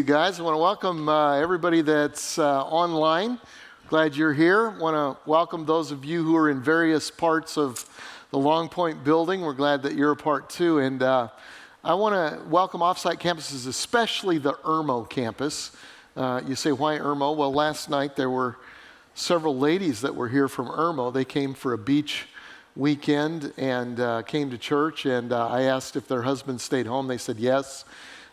You guys, I want to welcome everybody that's online. Glad you're here. Want to welcome those of you who are in various parts of the Long Point building. We're glad that you're a part too. And I want to welcome offsite campuses, especially the Irmo campus. You say, why Irmo? Well, last night there were several ladies that were here from Irmo. They came for a beach weekend and came to church, and I asked if their husbands stayed home. They said yes,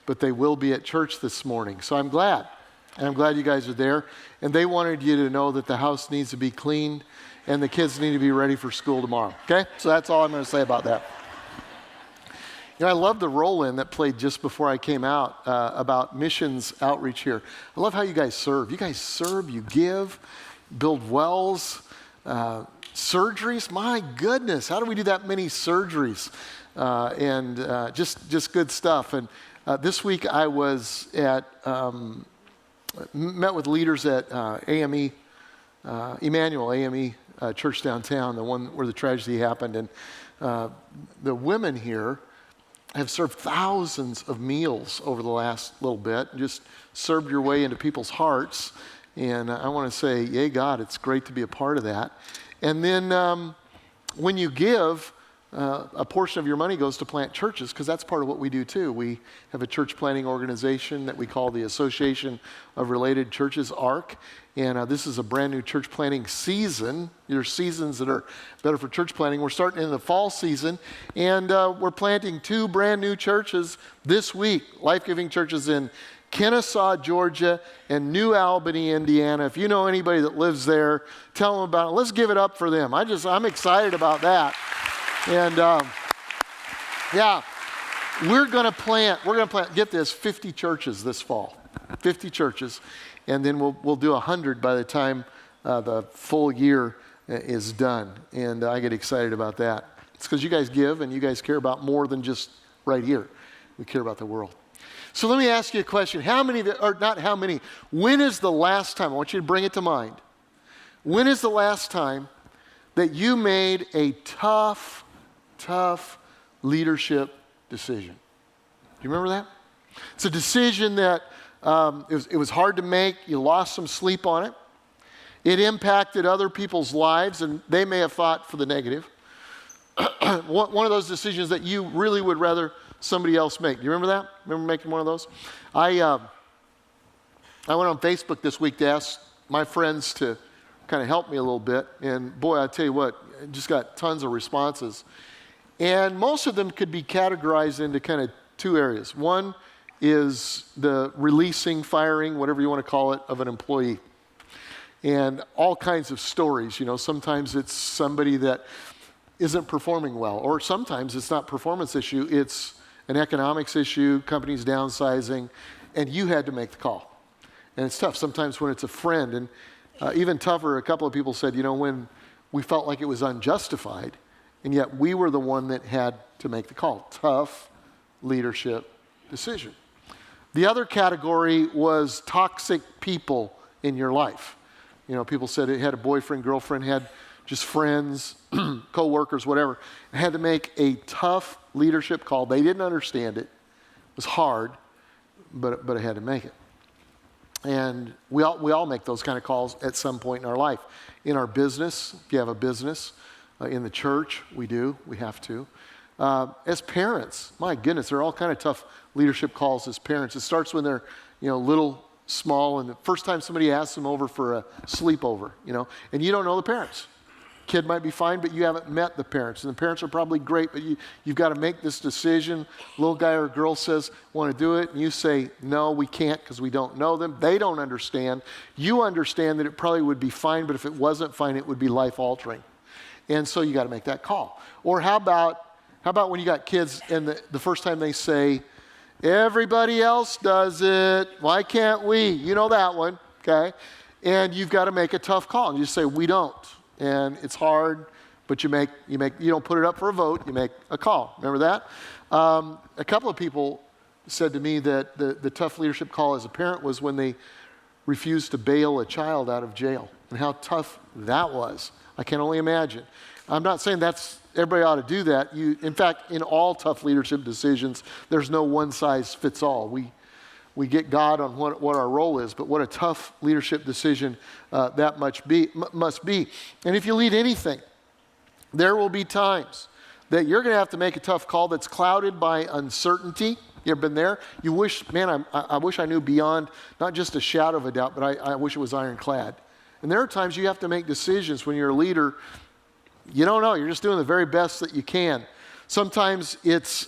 but they will be at church this morning. So I'm glad, and I'm glad you guys are there. And they wanted you to know that the house needs to be cleaned and the kids need to be ready for school tomorrow, okay? So that's all I'm going to say about that. You know, I love the roll-in that played just before I came out about missions outreach here. I love how you guys serve. You guys serve, you give, build wells, surgeries. My goodness, how do we do that many surgeries? Just good stuff. And this week I was met with leaders at AME, Emmanuel AME Church downtown, the one where the tragedy happened. And the women here have served thousands of meals over the last little bit, just served your way into people's hearts. And I want to say, yay God, it's great to be a part of that. And then when you give, a portion of your money goes to plant churches, because that's part of what we do too. We have a church planting organization that we call the Association of Related Churches, ARC. And this is a brand new church planting season. There's seasons that are better for church planting. We're starting in the fall season, and we're planting 2 brand new churches this week, life-giving churches in Kennesaw, Georgia, and New Albany, Indiana. If you know anybody that lives there, tell them about it. Let's give it up for them. I'm excited about that. And we're going to plant, get this, 50 churches this fall. 50 churches. And then we'll do 100 by the time the full year is done. And I get excited about that. It's because you guys give and you guys care about more than just right here. We care about the world. So let me ask you a question. When is the last time, I want you to bring it to mind. When is the last time that you made a tough leadership decision? Do you remember that? It's a decision that it was hard to make. You lost some sleep on it. It impacted other people's lives, and they may have thought for the negative. One of those decisions that you really would rather somebody else make. Do you remember that? Remember making one of those? I went on Facebook this week to ask my friends to kind of help me a little bit, and boy, I tell you what, I just got tons of responses. And most of them could be categorized into kind of 2 areas. One is the releasing, firing, whatever you want to call it, of an employee. And all kinds of stories. You know, sometimes it's somebody that isn't performing well, or sometimes it's not performance issue, it's an economics issue, companies downsizing, and you had to make the call. And it's tough. Sometimes when it's a friend, and even tougher, a couple of people said, you know, when we felt like it was unjustified, and yet we were the one that had to make the call. Tough leadership decision. The other category was toxic people in your life. You know, people said it had a boyfriend, girlfriend, had just friends, co-workers, whatever. Had to make a tough leadership call. They didn't understand it. It was hard, but I had to make it. And we all make those kind of calls at some point in our life. In our business, if you have a business, in the church, we have to. As parents, my goodness, there are all kind of tough leadership calls as parents. It starts when they're, little, small, and the first time somebody asks them over for a sleepover, and you don't know the parents. Kid might be fine, but you haven't met the parents, and the parents are probably great, but you've got to make this decision. Little guy or girl says, want to do it, and you say, no, we can't because we don't know them. They don't understand. You understand that it probably would be fine, but if it wasn't fine, it would be life-altering. And so you got to make that call. Or how about when you got kids and the first time they say, everybody else does it, why can't we? You know that one, okay? And you've got to make a tough call. And you say, we don't. And it's hard, but you don't put it up for a vote, you make a call. Remember that? A couple of people said to me that the tough leadership call as a parent was when they refused to bail a child out of jail, and how tough that was. I can only imagine. I'm not saying everybody ought to do that. In fact, in all tough leadership decisions, there's no one size fits all. We we get God on what our role is, but what a tough leadership decision that must be. And if you lead anything, there will be times that you're going to have to make a tough call that's clouded by uncertainty. You ever been there? You wish, man, I wish I knew beyond not just a shadow of a doubt, but I wish it was ironclad. And there are times you have to make decisions when you're a leader. You don't know. You're just doing the very best that you can. Sometimes there's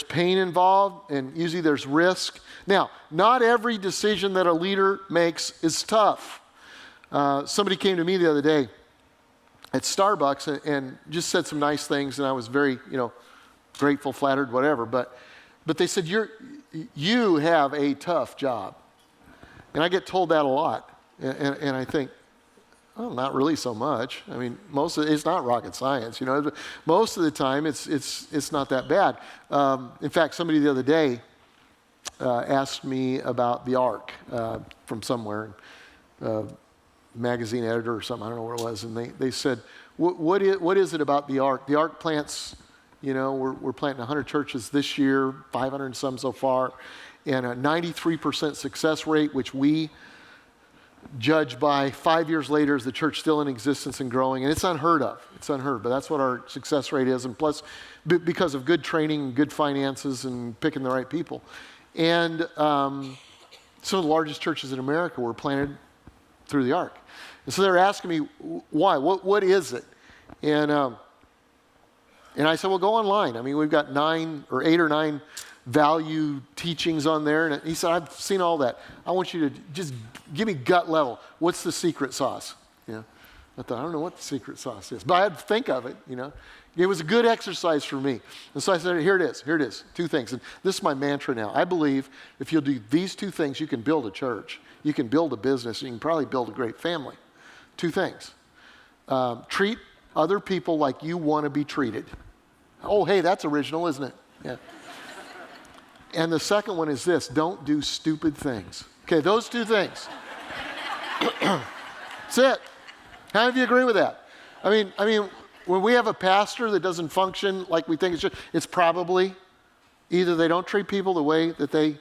pain involved, and usually there's risk. Now, not every decision that a leader makes is tough. Somebody came to me the other day at Starbucks and just said some nice things, and I was very, grateful, flattered, whatever. But they said, you have a tough job. And I get told that a lot. And I think, oh, not really so much. I mean, it's not rocket science, Most of the time, it's not that bad. In fact, somebody the other day asked me about the Ark from somewhere, magazine editor or something, I don't know what it was, and they said, what is it about the Ark? The Ark plants, we're planting 100 churches this year, 500 and some so far, and a 93% success rate, which we judge by 5 years later is the church still in existence and growing, and it's unheard of. It's unheard, but that's what our success rate is, and plus because of good training and good finances and picking the right people. And some of the largest churches in America were planted through the Ark. And so they're asking me, why? What is it? And I said, well, go online. I mean, we've got 8 or 9 value teachings on there. And he said, I've seen all that. I want you to just give me gut level. What's the secret sauce? I thought, I don't know what the secret sauce is, but I had to think of it, It was a good exercise for me. And so I said, here it is, 2 things. And this is my mantra now. I believe if you'll do these 2 things, you can build a church, you can build a business, and you can probably build a great family. 2 things. Treat other people like you want to be treated. Oh, hey, that's original, isn't it? Yeah. And the second one is this: don't do stupid things. Okay, those 2 things. That's it. How many of you agree with that? I mean, when we have a pastor that doesn't function like we think it should, it's probably either they don't treat people the way that they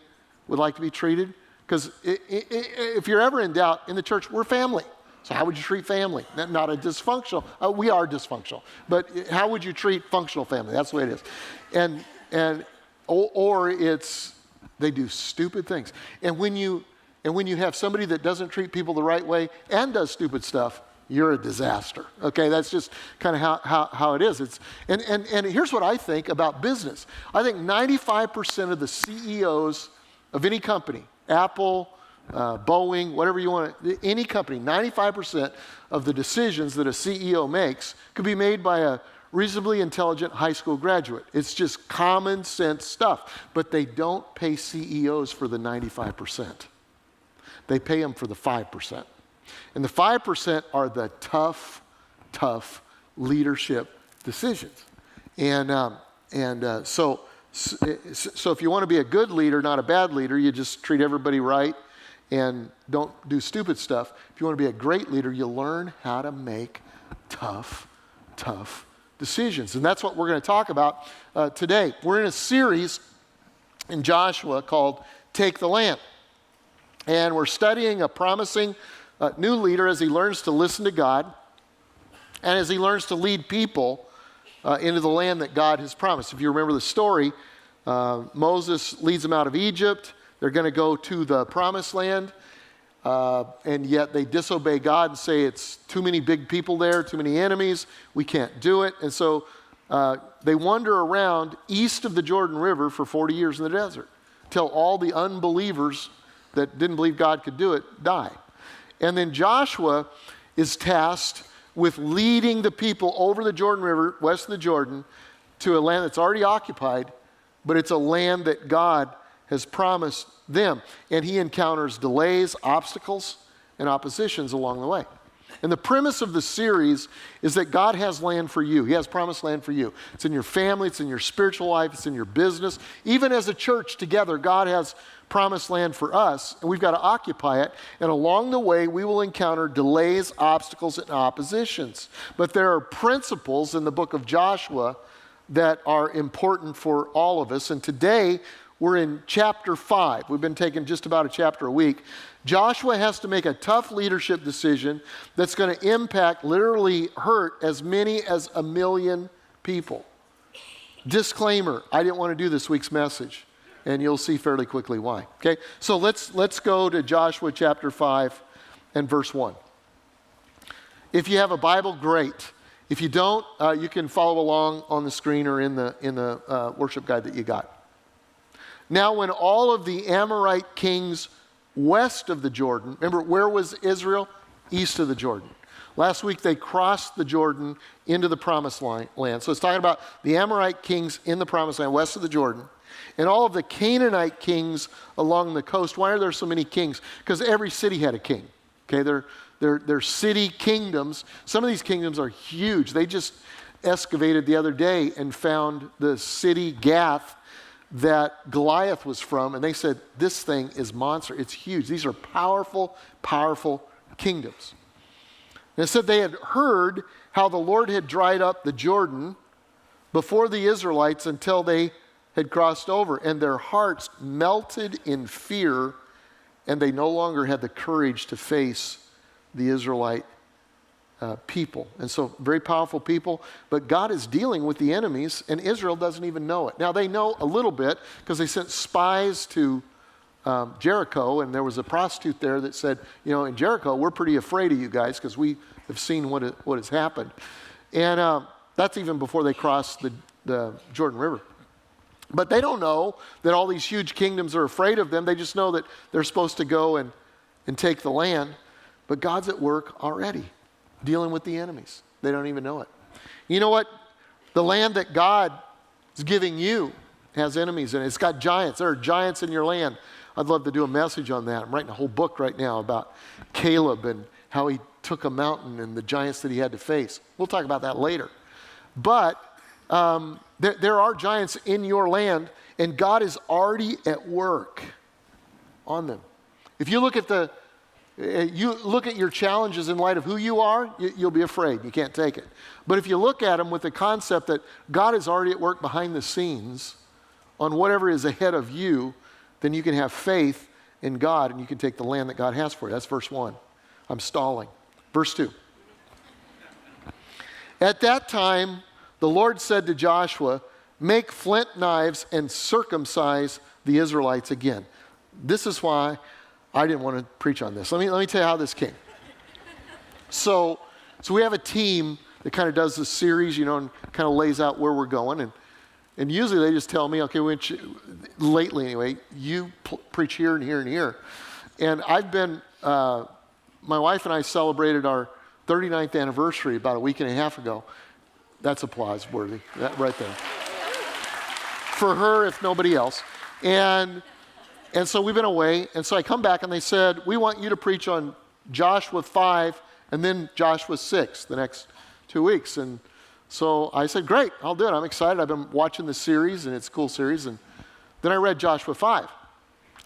would like to be treated. Because if you're ever in doubt, in the church, we're family. So how would you treat family? Not a dysfunctional. We are dysfunctional. But how would you treat functional family? That's the way it is. Or it's they do stupid things. And when you have somebody that doesn't treat people the right way and does stupid stuff, you're a disaster. Okay, that's just kind of how it is. And here's what I think about business. I think 95% of the CEOs of any company, Apple, Boeing, whatever you want, any company, 95% of the decisions that a CEO makes could be made by a reasonably intelligent high school graduate. It's just common sense stuff. But they don't pay CEOs for the 95%. They pay them for the 5%. And the 5% are the tough leadership decisions. So if you want to be a good leader, not a bad leader, you just treat everybody right and don't do stupid stuff. If you want to be a great leader, you learn how to make tough decisions. And that's what we're going to talk about today. We're in a series in Joshua called Take the Land. And we're studying a promising new leader as he learns to listen to God and as he learns to lead people into the land that God has promised. If you remember the story, Moses leads them out of Egypt. They're going to go to the promised land, and yet they disobey God and say it's too many big people there, too many enemies, we can't do it. And so they wander around east of the Jordan River for 40 years in the desert till all the unbelievers that didn't believe God could do it die. And then Joshua is tasked with leading the people over the Jordan River, west of the Jordan, to a land that's already occupied, but it's a land that God has promised them. And he encounters delays, obstacles, and oppositions along the way. And the premise of the series is that God has land for you. He has promised land for you. It's in your family, it's in your spiritual life, it's in your business. Even as a church together, God has promised land for us, and we've got to occupy it. And along the way, we will encounter delays, obstacles, and oppositions. But there are principles in the book of Joshua that are important for all of us. And today, we're in chapter 5. We've been taking just about a chapter a week. Joshua has to make a tough leadership decision that's going to impact, literally hurt, as many as 1 million people. Disclaimer, I didn't want to do this week's message, and you'll see fairly quickly why. Okay, so let's go to Joshua chapter 5 and verse 1. If you have a Bible, great. If you don't, you can follow along on the screen or in the worship guide that you got. Now, when all of the Amorite kings west of the Jordan, remember, where was Israel? East of the Jordan. Last week, they crossed the Jordan into the promised land. So it's talking about the Amorite kings in the promised land, west of the Jordan. And all of the Canaanite kings along the coast. Why are there so many kings? Because every city had a king. Okay, they're city kingdoms. Some of these kingdoms are huge. They just excavated the other day and found the city Gath that Goliath was from. And they said, this thing is monster. It's huge. These are powerful, powerful kingdoms. And it said they had heard how the Lord had dried up the Jordan before the Israelites until they had crossed over. And their hearts melted in fear, and they no longer had the courage to face the Israelite people. And so, very powerful people. But God is dealing with the enemies, and Israel doesn't even know it. Now, they know a little bit because they sent spies to Jericho, and there was a prostitute there that said, in Jericho, we're pretty afraid of you guys because we have seen what has happened. And that's even before they crossed the Jordan River. But they don't know that all these huge kingdoms are afraid of them. They just know that they're supposed to go and take the land. But God's at work already, dealing with the enemies. They don't even know it. You know what? The land that God is giving you has enemies in it. It's got giants. There are giants in your land. I'd love to do a message on that. I'm writing a whole book right now about Caleb and how he took a mountain and the giants that he had to face. We'll talk about that later. But there are giants in your land, and God is already at work on them. If you look at your challenges in light of who you are, you'll be afraid. You can't take it. But if you look at them with the concept that God is already at work behind the scenes on whatever is ahead of you, then you can have faith in God and you can take the land that God has for you. That's verse 1. I'm stalling. Verse 2. At that time, the Lord said to Joshua, make flint knives and circumcise the Israelites again. This is why I didn't want to preach on this. Let me tell you how this came. So we have a team that kind of does this series, and kind of lays out where we're going. And usually they just tell me, okay, lately anyway, you preach here and here and here. And I've been, my wife and I celebrated our 39th anniversary about a week and a half ago. That's applause worthy, that right there. For her, if nobody else. And so we've been away. And so I come back and they said, we want you to preach on Joshua 5 and then Joshua 6 the next 2 weeks. And so I said, great, I'll do it. I'm excited. I've been watching the series, and it's a cool series. And then I read Joshua 5.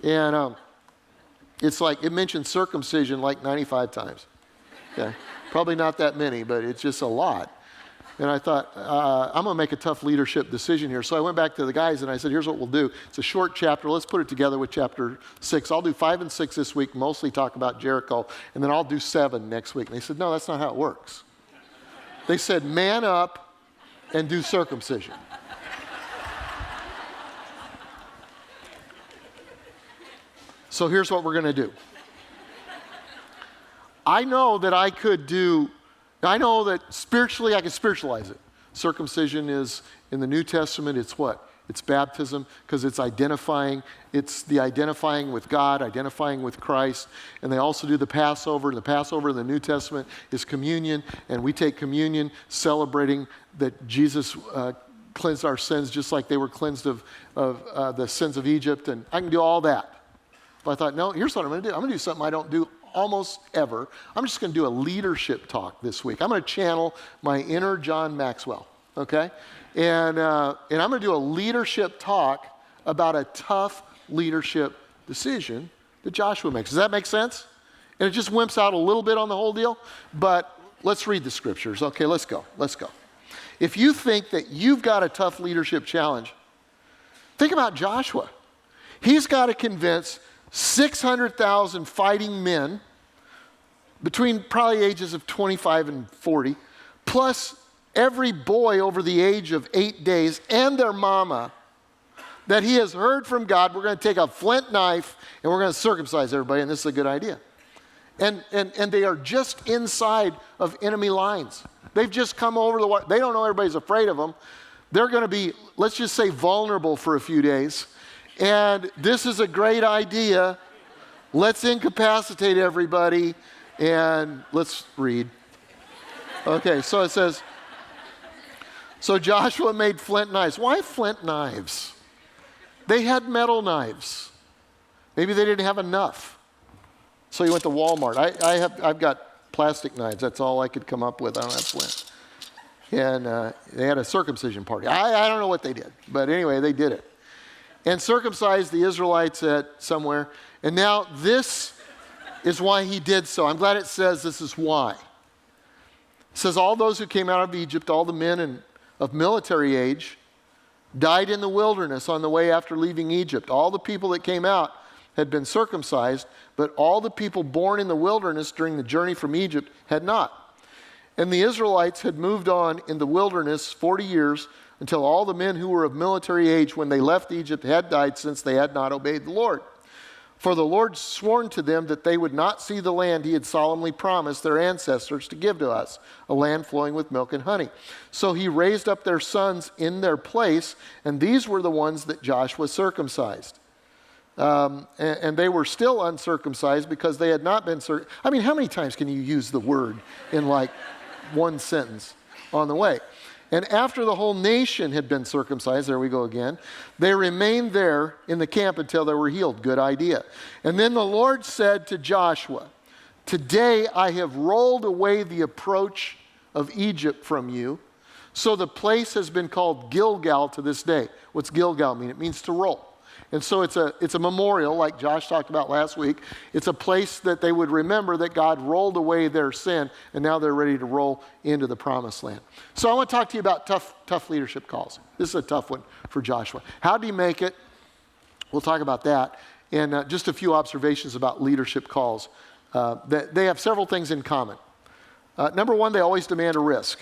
And it's like, it mentions circumcision like 95 times. Okay? Probably not that many, but it's just a lot. And I thought, I'm going to make a tough leadership decision here. So I went back to the guys and I said, here's what we'll do. It's a short chapter. Let's put it together with chapter 6. I'll do 5 and 6 this week, mostly talk about Jericho. And then I'll do 7 next week. And they said, no, that's not how it works. They said, man up and do circumcision. So here's what we're going to do. I know that spiritually I can spiritualize it. Circumcision is, in the New Testament, it's what? It's baptism, because it's the identifying with God, identifying with Christ. And they also do the Passover. And the Passover in the New Testament is communion. And we take communion celebrating that Jesus cleansed our sins just like they were cleansed of the sins of Egypt. And I can do all that. But I thought, no, here's what I'm going to do. I'm going to do something I don't do almost ever. I'm just going to do a leadership talk this week. I'm going to channel my inner John Maxwell, okay? And I'm going to do a leadership talk about a tough leadership decision that Joshua makes. Does that make sense? And it just wimps out a little bit on the whole deal, but let's read the scriptures. Okay, let's go. If you think that you've got a tough leadership challenge, think about Joshua. He's got to convince 600,000 fighting men between probably ages of 25 and 40, plus every boy over the age of 8 days and their mama, that he has heard from God. We're going to take a flint knife and we're going to circumcise everybody, and this is a good idea. And they are just inside of enemy lines. They've just come over the water. They don't know everybody's afraid of them. They're going to be, let's just say, vulnerable for a few days. And this is a great idea. Let's incapacitate everybody and let's read. Okay, so it says, so Joshua made flint knives. Why flint knives? They had metal knives. Maybe they didn't have enough. So he went to Walmart. I've got plastic knives. That's all I could come up with. I don't have flint. And they had a circumcision party. I don't know what they did. But anyway, they did it. And circumcised the Israelites at somewhere. And now this is why he did so. I'm glad it says this is why. It says all those who came out of Egypt, all the men of military age, died in the wilderness on the way after leaving Egypt. All the people that came out had been circumcised, but all the people born in the wilderness during the journey from Egypt had not. And the Israelites had moved on in the wilderness 40 years until all the men who were of military age when they left Egypt had died, since they had not obeyed the Lord. For the Lord sworn to them that they would not see the land he had solemnly promised their ancestors to give to us, a land flowing with milk and honey. So he raised up their sons in their place, and these were the ones that Joshua circumcised. And they were still uncircumcised because they had not been circumcised. I mean, how many times can you use the word in like one sentence on the way? And after the whole nation had been circumcised, there we go again, they remained there in the camp until they were healed. Good idea. And then the Lord said to Joshua, today I have rolled away the approach of Egypt from you. So the place has been called Gilgal to this day. What's Gilgal mean? It means to roll. And so it's a memorial, like Josh talked about last week. It's a place that they would remember that God rolled away their sin, and now they're ready to roll into the promised land. So I want to talk to you about tough leadership calls. This is a tough one for Joshua. How do you make it? We'll talk about that. And just a few observations about leadership calls. They have several things in common. Number one, they always demand a risk.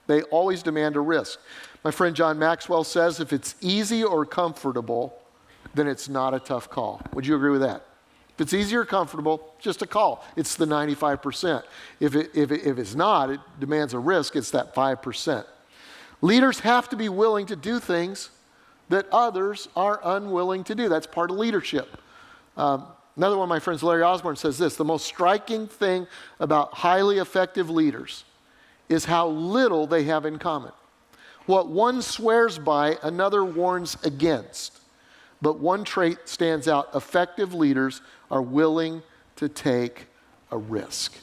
They always demand a risk. My friend John Maxwell says, if it's easy or comfortable, then it's not a tough call. Would you agree with that? If it's easy or comfortable, just a call. It's the 95%. If it's not, it demands a risk, it's that 5%. Leaders have to be willing to do things that others are unwilling to do. That's part of leadership. Another one of my friends, Larry Osborne, says this: the most striking thing about highly effective leaders is how little they have in common. What one swears by, another warns against. But one trait stands out. Effective leaders are willing to take a risk.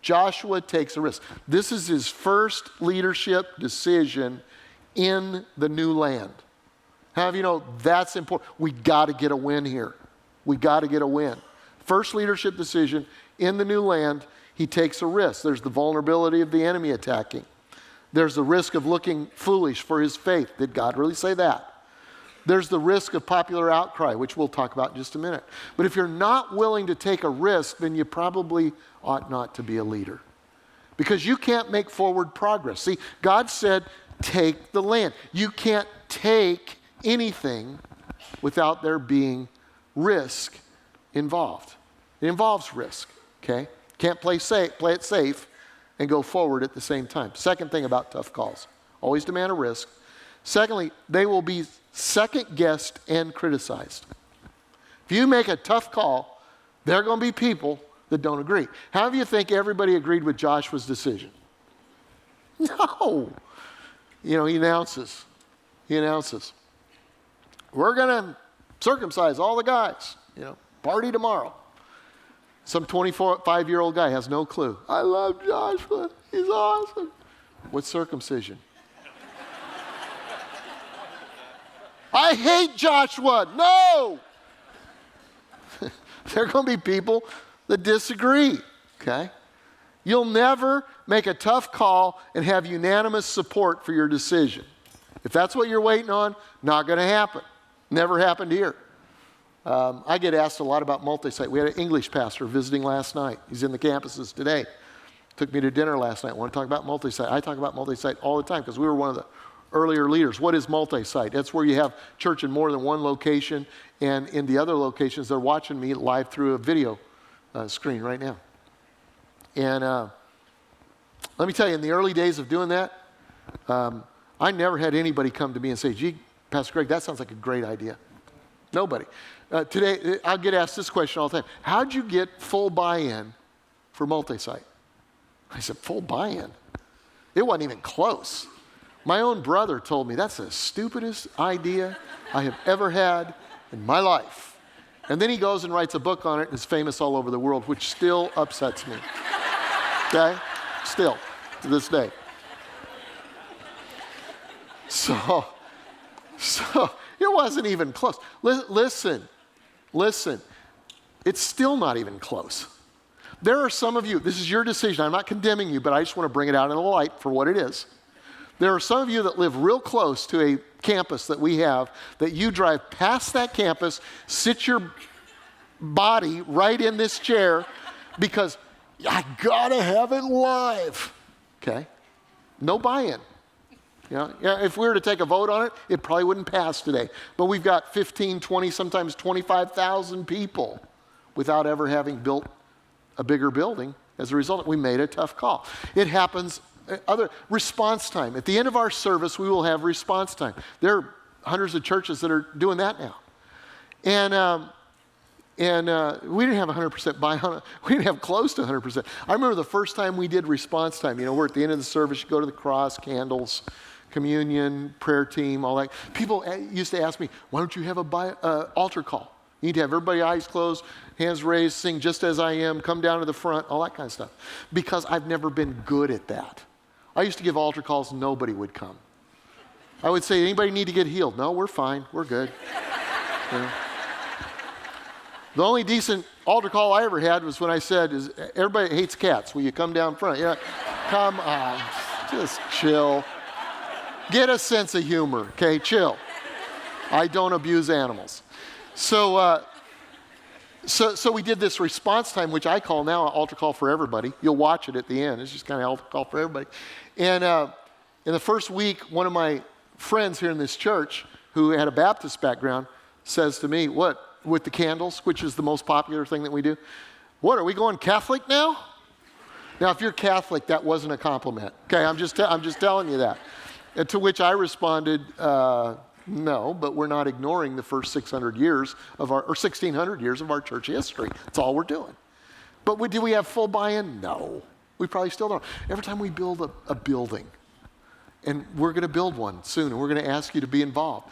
Joshua takes a risk. This is his first leadership decision in the new land. How do you know that's important? We got to get a win here. We got to get a win. First leadership decision in the new land, he takes a risk. There's the vulnerability of the enemy attacking. There's the risk of looking foolish for his faith. Did God really say that? There's the risk of popular outcry, which we'll talk about in just a minute. But if you're not willing to take a risk, then you probably ought not to be a leader, because you can't make forward progress. See, God said, take the land. You can't take anything without there being risk involved. It involves risk, okay? Can't play it safe and go forward at the same time. Second thing about tough calls, always demand a risk. Secondly, they will be second-guessed and criticized. If you make a tough call, there are going to be people that don't agree. How do you think everybody agreed with Joshua's decision? No. He announces, we're going to circumcise all the guys, party tomorrow. Some 25-year-old guy has no clue. I love Joshua. He's awesome. What's circumcision? I hate Joshua. No! There are going to be people that disagree, okay? You'll never make a tough call and have unanimous support for your decision. If that's what you're waiting on, not going to happen. Never happened here. I get asked a lot about multi-site. We had an English pastor visiting last night. He's in the campuses today. Took me to dinner last night. I want to talk about multi-site. I talk about multi-site all the time because we were one of the earlier leaders. What is multi-site? That's where you have church in more than one location, and in the other locations, they're watching me live through a video screen right now. And let me tell you, in the early days of doing that, I never had anybody come to me and say, gee, Pastor Greg, that sounds like a great idea. Nobody. Today, I'll get asked this question all the time. How'd you get full buy-in for multi-site? I said, full buy-in? It wasn't even close. My own brother told me, that's the stupidest idea I have ever had in my life. And then he goes and writes a book on it, and it's famous all over the world, which still upsets me. Okay? Still, to this day. So it wasn't even close. Listen. It's still not even close. There are some of you, this is your decision. I'm not condemning you, but I just want to bring it out in the light for what it is. There are some of you that live real close to a campus that we have, that you drive past that campus, sit your body right in this chair because I gotta have it live. Okay? No buy-in. If we were to take a vote on it, it probably wouldn't pass today. But we've got 15, 20, sometimes 25,000 people without ever having built a bigger building. As a result, we made a tough call. It happens. Other response time. At the end of our service, we will have response time. There are hundreds of churches that are doing that now. And we didn't have 100% buy-in. We didn't have close to 100%. I remember the first time we did response time. We're at the end of the service. You go to the cross, candles, communion, prayer team, all that. People used to ask me, why don't you have a altar call? You need to have everybody eyes closed, hands raised, sing just as I am, come down to the front, all that kind of stuff. Because I've never been good at that. I used to give altar calls, nobody would come. I would say, anybody need to get healed? No, we're fine, we're good. The only decent altar call I ever had was when I said, everybody hates cats, will you come down front? Come on, just chill. Get a sense of humor, okay, chill. I don't abuse animals. So we did this response time, which I call now an altar call for everybody. You'll watch it at the end. It's just kind of altar call for everybody. And in the first week, one of my friends here in this church, who had a Baptist background, says to me, what, with the candles, which is the most popular thing that we do, what, are we going Catholic now? Now, if you're Catholic, that wasn't a compliment. Okay, I'm just telling you that. And to which I responded, no, but we're not ignoring the first 600 years or 1,600 years of our church history. That's all we're doing. But do we have full buy-in? No. We probably still don't. Every time we build a building, and we're going to build one soon, and we're going to ask you to be involved,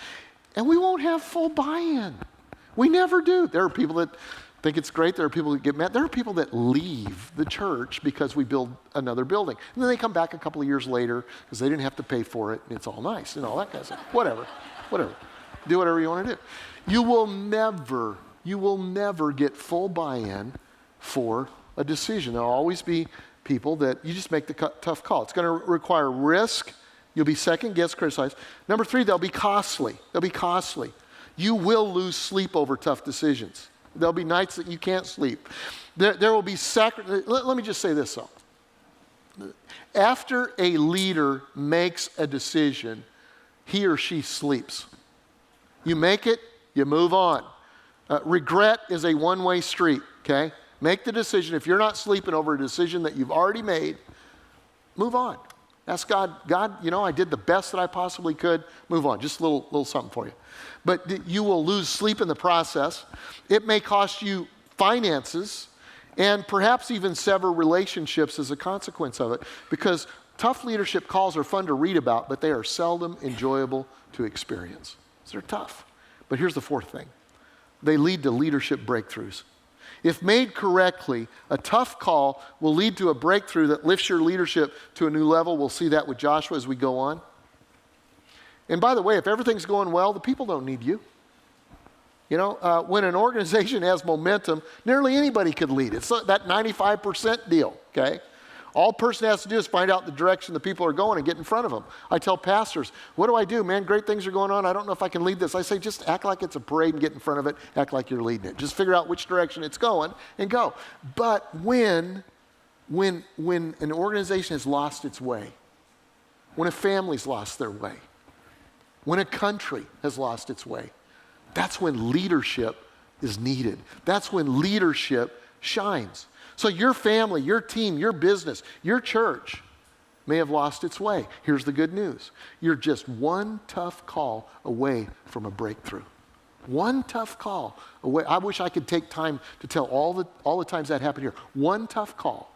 and we won't have full buy-in. We never do. There are people that think it's great. There are people that get mad. There are people that leave the church because we build another building. And then they come back a couple of years later because they didn't have to pay for it, and it's all nice and all that kind of stuff. Whatever. Do whatever you want to do. You will never get full buy-in for a decision. There'll always be people that you just make the tough call. It's going to require risk. You'll be second-guessed, criticized. Number 3, they'll be costly. You will lose sleep over tough decisions. There'll be nights that you can't sleep. There will be let me just say this, though. After a leader makes a decision, he or she sleeps. You make it, you move on. Regret is a one-way street, okay? Make the decision. If you're not sleeping over a decision that you've already made, move on. Ask God, I did the best that I possibly could. Move on. Just a little something for you. But you will lose sleep in the process. It may cost you finances and perhaps even sever relationships as a consequence of it, because tough leadership calls are fun to read about, but they are seldom enjoyable to experience. So they're tough. But here's the 4th thing. They lead to leadership breakthroughs. If made correctly, a tough call will lead to a breakthrough that lifts your leadership to a new level. We'll see that with Joshua as we go on. And by the way, if everything's going well, the people don't need you. When an organization has momentum, nearly anybody could lead. It's that 95% deal, okay? All a person has to do is find out the direction the people are going and get in front of them. I tell pastors, what do I do? Man, great things are going on. I don't know if I can lead this. I say, just act like it's a parade and get in front of it. Act like you're leading it. Just figure out which direction it's going and go. But when an organization has lost its way, when a family's lost their way, when a country has lost its way, that's when leadership is needed. That's when leadership shines. So your family, your team, your business, your church may have lost its way. Here's the good news. You're just one tough call away from a breakthrough. One tough call away. I wish I could take time to tell all the times that happened here. One tough call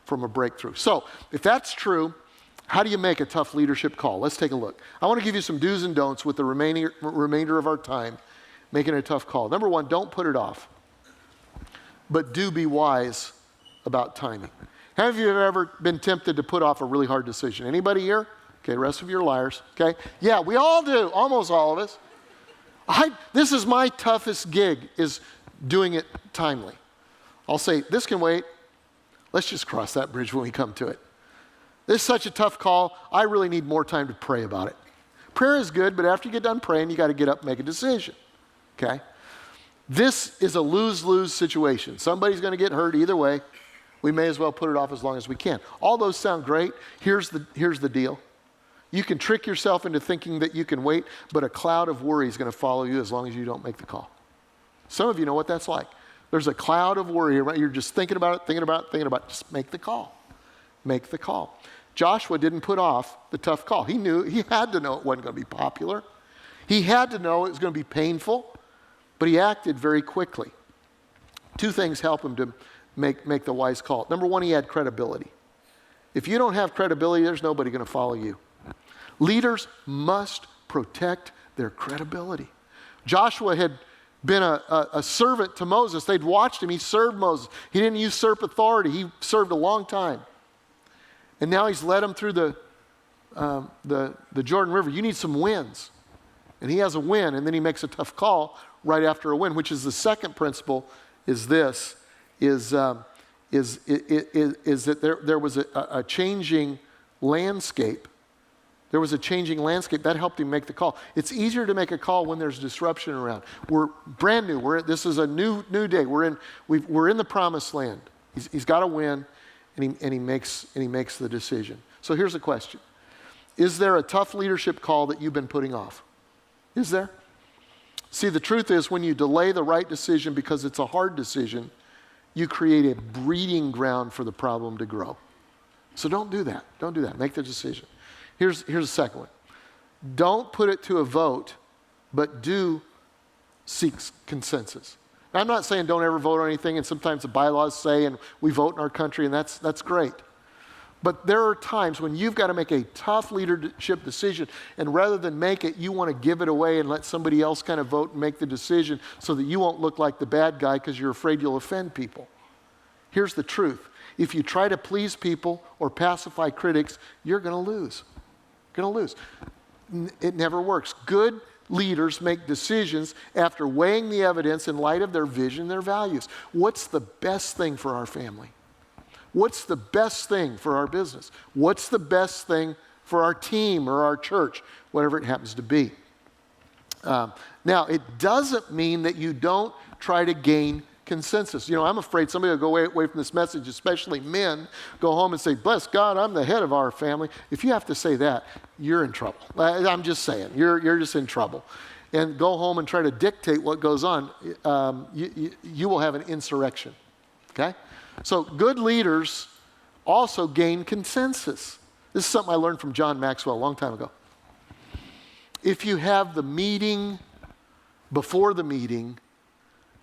from a breakthrough. So if that's true, how do you make a tough leadership call? Let's take a look. I want to give you some do's and don'ts with the remainder of our time making a tough call. Number one, don't put it off, but do be wise about timing. Have you ever been tempted to put off a really hard decision? Anybody here? Okay, the rest of you are liars. Okay? Yeah, we all do, almost all of us. This is my toughest gig, is doing it timely. I'll say, this can wait. Let's just cross that bridge when we come to it. This is such a tough call. I really need more time to pray about it. Prayer is good, but after you get done praying, you got to get up and make a decision. Okay? This is a lose-lose situation. Somebody's going to get hurt either way. We may as well put it off as long as we can. All those sound great. Here's the deal. You can trick yourself into thinking that you can wait, but a cloud of worry is going to follow you as long as you don't make the call. Some of you know what that's like. There's a cloud of worry. You're just thinking about it. Just make the call. Make the call. Joshua didn't put off the tough call. He had to know it wasn't going to be popular. He had to know it was going to be painful, but he acted very quickly. Two things help him to make the wise call. Number one, he had credibility. If you don't have credibility, there's nobody going to follow you. Leaders must protect their credibility. Joshua had been a servant to Moses. They'd watched him. He served Moses. He didn't usurp authority. He served a long time. And now he's led them through the Jordan River. You need some wins. And he has a win, and then he makes a tough call right after a win, which is the second principle, is this, is that there was a changing landscape. There was a changing landscape. That helped him make the call. It's easier to make a call when there's disruption around. We're brand new. This is a new day. We're in the promised land. He's got a win, and he makes the decision. So here's the question. Is there a tough leadership call that you've been putting off? Is there? See, the truth is, when you delay the right decision because it's a hard decision, you create a breeding ground for the problem to grow. So don't do that. Don't do that. Make the decision. Here's the second one. Don't put it to a vote, but do seek consensus. Now, I'm not saying don't ever vote on anything, and sometimes the bylaws say, and we vote in our country, and that's great. But there are times when you've got to make a tough leadership decision, and rather than make it, you want to give it away and let somebody else kind of vote and make the decision so that you won't look like the bad guy because you're afraid you'll offend people. Here's the truth. If you try to please people or pacify critics, you're going to lose. You're going to lose. It never works. Good leaders make decisions after weighing the evidence in light of their vision, their values. What's the best thing for our family? What's the best thing for our business? What's the best thing for our team or our church, whatever it happens to be? Now, it doesn't mean that you don't try to gain consensus. You know, I'm afraid somebody will go away from this message, especially men, go home and say, bless God, I'm the head of our family. If you have to say that, you're in trouble. I'm just saying, you're just in trouble. And go home and try to dictate what goes on. You will have an insurrection, okay? So good leaders also gain consensus. This is something I learned from John Maxwell a long time ago. If you have the meeting before the meeting,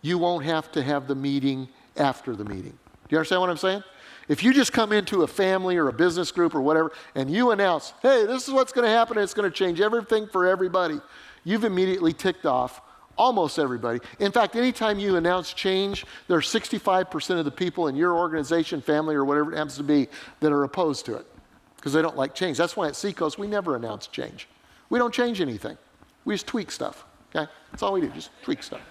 you won't have to have the meeting after the meeting. Do you understand what I'm saying? If you just come into a family or a business group or whatever, and you announce, hey, this is what's going to happen, and it's going to change everything for everybody, you've immediately ticked off almost everybody. In fact, anytime you announce change, there are 65% of the people in your organization, family, or whatever it happens to be that are opposed to it because they don't like change. That's why at Seacoast, we never announce change. We don't change anything. We just tweak stuff, okay? That's all we do, just tweak stuff.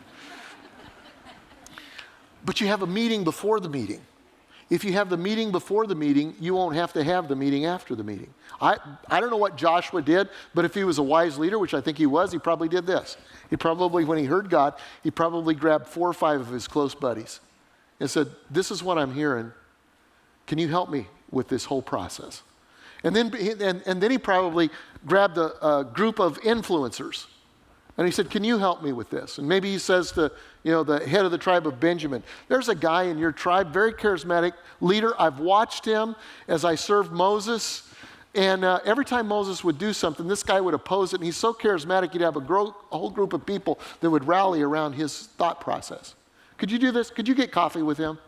But you have a meeting before the meeting. If you have the meeting before the meeting, you won't have to have the meeting after the meeting. I don't know what Joshua did, but if he was a wise leader, which I think he was, he probably did this. He probably, when he heard God, he probably grabbed 4 or 5 of his close buddies and said, this is what I'm hearing. Can you help me with this whole process? And then he probably grabbed a group of influencers. And he said, can you help me with this? And maybe he says to, the head of the tribe of Benjamin, there's a guy in your tribe, very charismatic leader. I've watched him as I served Moses. And every time Moses would do something, this guy would oppose it. And he's so charismatic, he'd have a whole group of people that would rally around his thought process. Could you do this? Could you get coffee with him?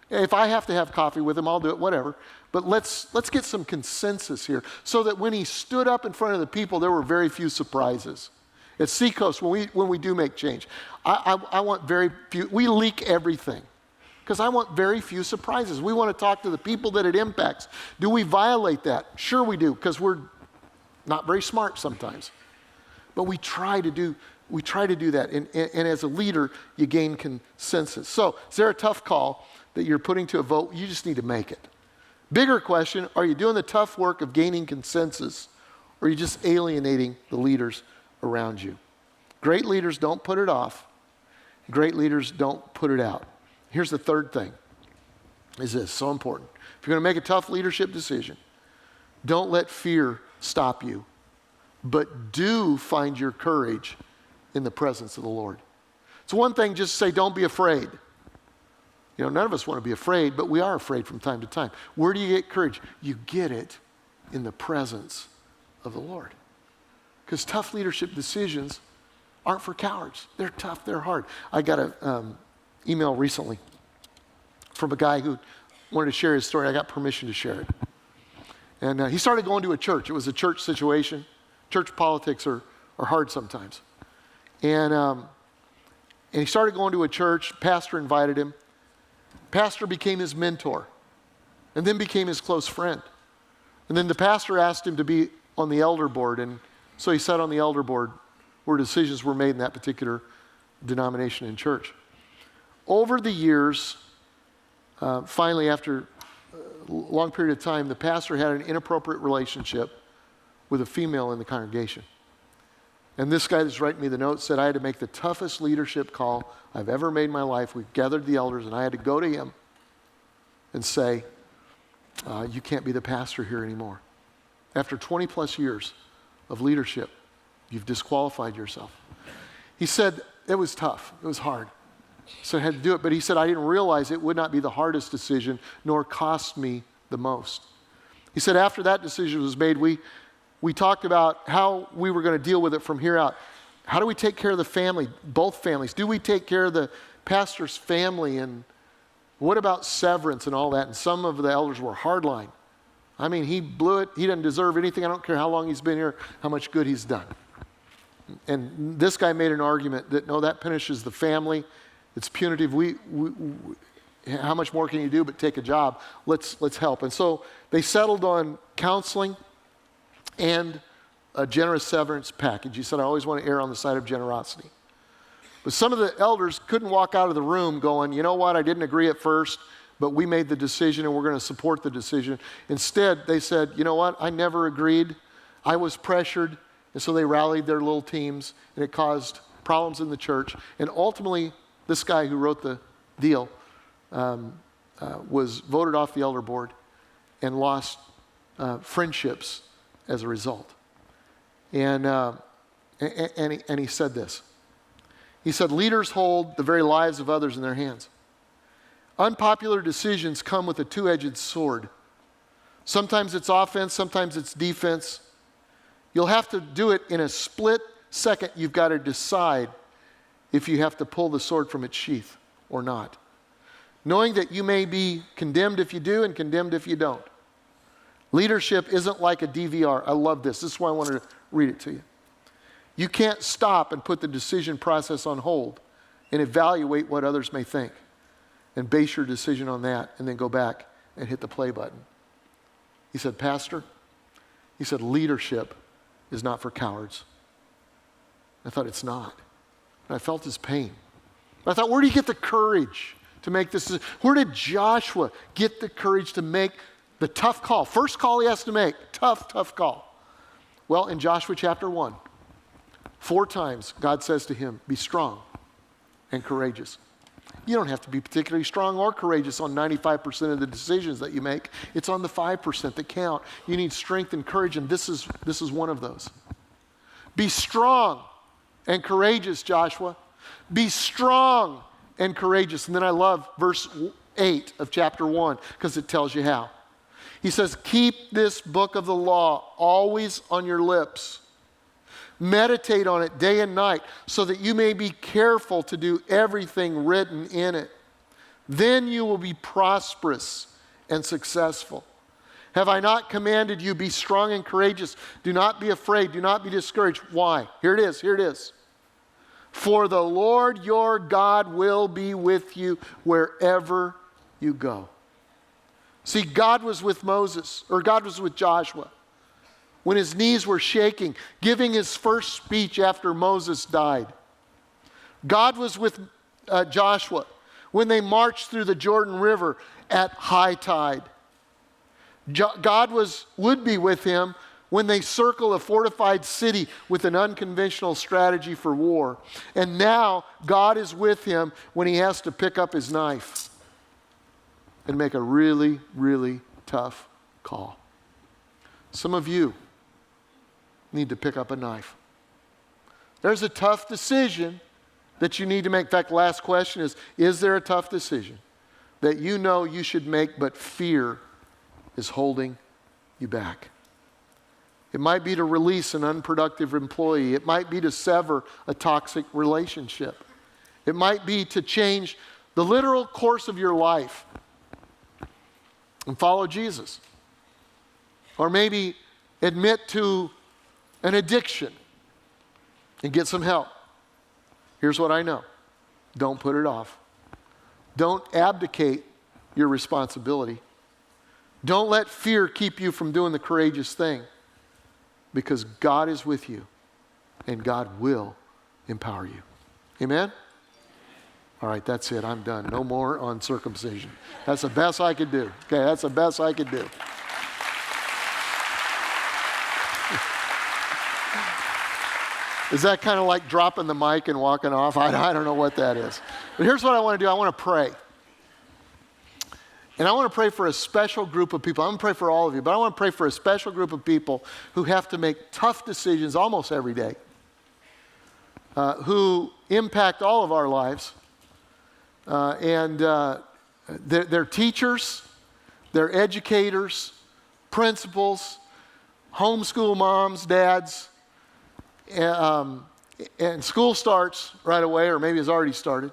If I have to have coffee with him, I'll do it, whatever. But let's get some consensus here so that when he stood up in front of the people, there were very few surprises. At Seacoast, when we do make change, I want very few. We leak everything because I want very few surprises. We want to talk to the people that it impacts. Do we violate that? Sure we do, because we're not very smart sometimes. But we try to do that. And as a leader, you gain consensus. So is there a tough call that you're putting to a vote? You just need to make it. Bigger question, are you doing the tough work of gaining consensus, or are you just alienating the leaders around you? Great leaders don't put it off. Great leaders don't put it out. Here's the third thing, is this, so important. If you're going to make a tough leadership decision, don't let fear stop you, but do find your courage in the presence of the Lord. It's one thing just to say, don't be afraid. None of us want to be afraid, but we are afraid from time to time. Where do you get courage? You get it in the presence of the Lord. Because tough leadership decisions aren't for cowards. They're tough, they're hard. I got an email recently from a guy who wanted to share his story. I got permission to share it. And he started going to a church. It was a church situation. Church politics are hard sometimes. And he started going to a church. Pastor invited him. Pastor became his mentor and then became his close friend. And then the pastor asked him to be on the elder board, and so he sat on the elder board where decisions were made in that particular denomination in church. Over the years, finally after a long period of time, the pastor had an inappropriate relationship with a female in the congregation. And this guy that's writing me the note said, I had to make the toughest leadership call I've ever made in my life. We gathered the elders, and I had to go to him and say, you can't be the pastor here anymore. After 20 plus years of leadership, you've disqualified yourself. He said, it was tough. It was hard. So I had to do it. But he said, I didn't realize it would not be the hardest decision, nor cost me the most. He said, after that decision was made, we talked about how we were going to deal with it from here out. How do we take care of the family, both families? Do we take care of the pastor's family? And what about severance and all that? And some of the elders were hardline. I mean, he blew it. He doesn't deserve anything. I don't care how long he's been here, how much good he's done. And this guy made an argument that, no, that punishes the family. It's punitive. How much more can you do but take a job? Let's help. And so they settled on counseling and a generous severance package. He said, I always want to err on the side of generosity. But some of the elders couldn't walk out of the room going, you know what, I didn't agree at first, but we made the decision and we're going to support the decision. Instead, they said, you know what, I never agreed. I was pressured. And so they rallied their little teams, and it caused problems in the church. And ultimately, this guy who wrote the deal was voted off the elder board and lost friendships as a result. And he said this. He said, leaders hold the very lives of others in their hands. Unpopular decisions come with a two-edged sword. Sometimes it's offense, sometimes it's defense. You'll have to do it in a split second. You've got to decide if you have to pull the sword from its sheath or not. Knowing that you may be condemned if you do and condemned if you don't. Leadership isn't like a DVR. I love this. This is why I wanted to read it to you. You can't stop and put the decision process on hold and evaluate what others may think and base your decision on that and then go back and hit the play button. He said, Pastor, he said, leadership is not for cowards. I thought, it's not. And I felt his pain. I thought, where do you get the courage to make this decision? Where did Joshua get the courage to make the tough call? First call he has to make, tough call. Well, in Joshua chapter 1, 4 times God says to him, be strong and courageous. You don't have to be particularly strong or courageous on 95% of the decisions that you make. It's on the 5% that count. You need strength and courage, and this is one of those. Be strong and courageous, Joshua. Be strong and courageous. And then I love verse 8 of chapter 1 because it tells you how. He says, keep this book of the law always on your lips. Meditate on it day and night so that you may be careful to do everything written in it. Then you will be prosperous and successful. Have I not commanded you, be strong and courageous? Do not be afraid. Do not be discouraged. Why? Here it is. For the Lord your God will be with you wherever you go. See, God was with Joshua when his knees were shaking, giving his first speech after Moses died. God was with Joshua when they marched through the Jordan River at high tide. God would be with him when they circle a fortified city with an unconventional strategy for war. And now God is with him when he has to pick up his knife and make a really, really tough call. Some of you need to pick up a knife. There's a tough decision that you need to make. In fact, the last question is there a tough decision that you know you should make, but fear is holding you back? It might be to release an unproductive employee. It might be to sever a toxic relationship. It might be to change the literal course of your life and follow Jesus. Or maybe admit to an addiction and get some help. Here's what I know. Don't put it off. Don't abdicate your responsibility. Don't let fear keep you from doing the courageous thing, because God is with you and God will empower you. Amen? All right, that's it. I'm done. No more on circumcision. That's the best I could do. Okay, that's the best I could do. Is that kind of like dropping the mic and walking off? I don't know what that is. But here's what I want to do. I want to pray. And I want to pray for a special group of people. I'm going to pray for all of you, but I want to pray for a special group of people who have to make tough decisions almost every day, who impact all of our lives. They're teachers, they're educators, principals, homeschool moms, dads, and school starts right away, or maybe it's already started.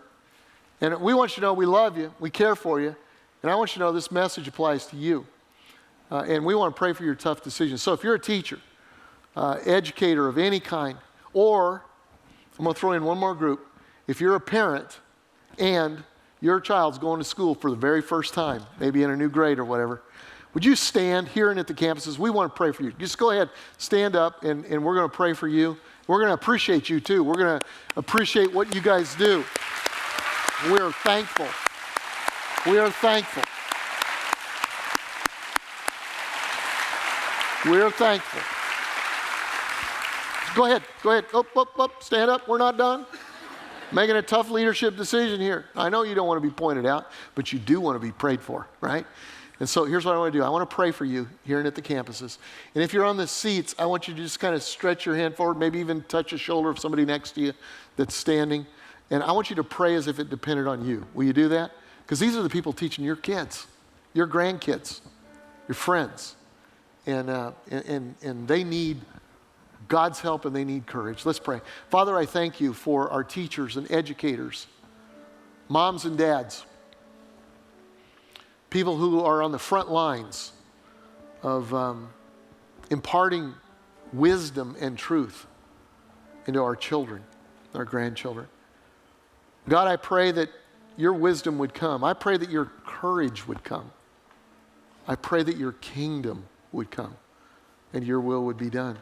And we want you to know we love you, we care for you, and I want you to know this message applies to you. And we want to pray for your tough decisions. So if you're a teacher, educator of any kind, or I'm going to throw in one more group. If you're a parent and your child's going to school for the very first time, maybe in a new grade or whatever, would you stand here and at the campuses? We want to pray for you. Just go ahead, stand up, and we're going to pray for you. We're going to appreciate you too. We're going to appreciate what you guys do. We are thankful. We are thankful. We are thankful. Go ahead. Up, stand up. We're not done. Making a tough leadership decision here. I know you don't want to be pointed out, but you do want to be prayed for, right? And so here's what I want to do. I want to pray for you here and at the campuses. And if you're on the seats, I want you to just kind of stretch your hand forward, maybe even touch the shoulder of somebody next to you that's standing. And I want you to pray as if it depended on you. Will you do that? Because these are the people teaching your kids, your grandkids, your friends. And they need God's help and they need courage. Let's pray. Father, I thank you for our teachers and educators, moms and dads, people who are on the front lines of imparting wisdom and truth into our children, our grandchildren. God, I pray that your wisdom would come. I pray that your courage would come. I pray that your kingdom would come and your will would be done.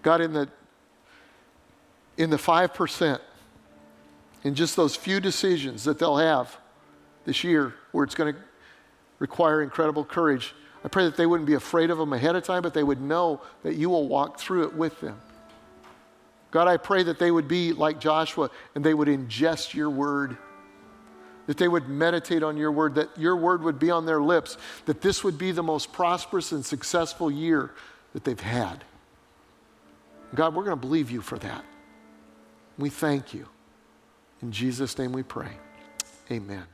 God, in the 5%, in just those few decisions that they'll have this year where it's going to require incredible courage. I pray that they wouldn't be afraid of them ahead of time, but they would know that you will walk through it with them. God, I pray that they would be like Joshua and they would ingest your word, that they would meditate on your word, that your word would be on their lips, that this would be the most prosperous and successful year that they've had. God, we're going to believe you for that. We thank you. In Jesus' name we pray. Amen.